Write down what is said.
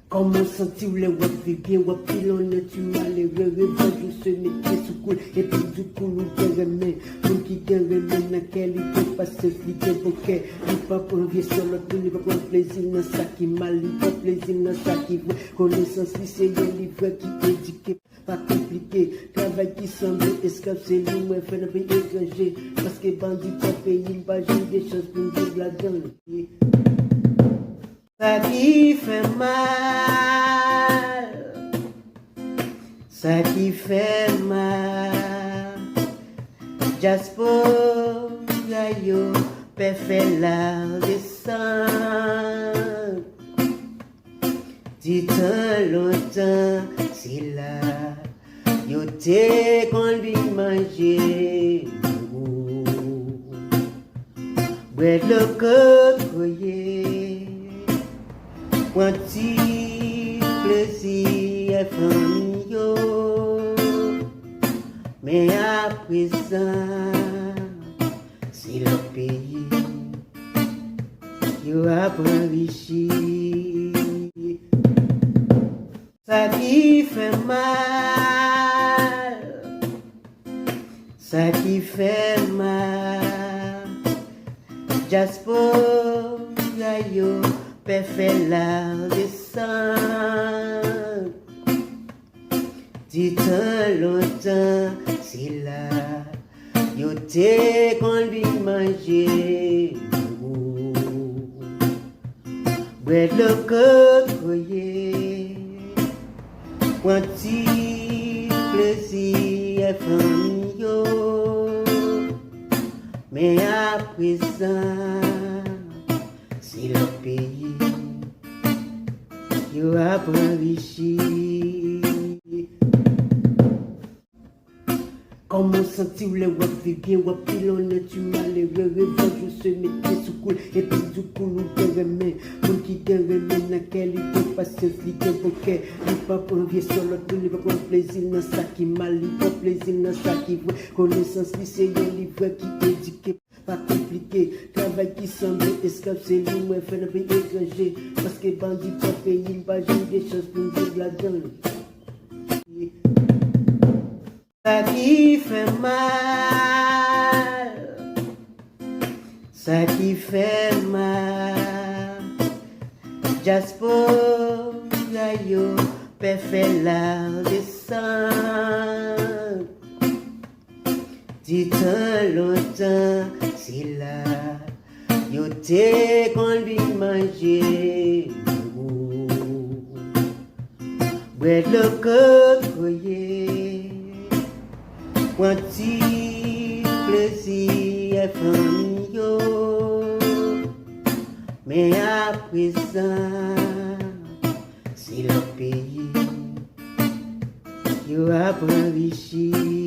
Comment sentir le wap bien, wap pilon tu malheureux, revanche se mettait sous cool, et puis du coup nous guéremé, nous qui guéremé n'a qualité, pas se fliquer bouquet, nous pas envier sur l'autre, nous pas prendre plaisir dans ça qui mal, nous pas plaisir dans ça qui vrai, connaissance lycée, les livres qui éduquent, pas compliqué, travail qui semble escape, c'est nous, mais fait un pays étranger, parce que bandit pas pays, pas j'ai des choses pour nous vivre là-dedans. Ça qui fait mal, ça qui fait mal. Diaspora, yo, peut faire Ladesann Lontan Sela yo te qu'on lui manger. Bread le Kokoye, quanti plaisir famille yo, mais à présent c'est le pays qui a enrichi. Ça qui fait mal, ça qui fait mal. Diaspora, yo, peut faire Ladesann Lontan Sela yo te qu'on lui manger. Bread le Kokoye, quanti plaisir famille yo, mais à présent c'est le pays qui a enrichi. Comment sentir le wap bien, wap pilon tu malheureux, revanche se mettait sous cool, et puis du coup nous guéremé, moun qui guéremé n'a qualité, pas se fliquer bouquet, nous pas envier sur l'autre, nous pas prendre plaisir dans ça qui mal, nous pas plaisir dans ça qui vrai, connaissance lycée, les livres qui éduquent, pas compliqué, travail qui semble escape, c'est nous, mais fait un pays étranger, parce que bandit pas pays, pas j'ai des choses pour nous vivre là-dedans. Ça qui fait mal, ça qui fait mal. Diaspora, yo, peut faire Ladesann Lontan Sela yo te qu'on lui manger. Bread le Kokoye, quanti plaisir famille yo, mais à présent c'est le pays qui a enrichi.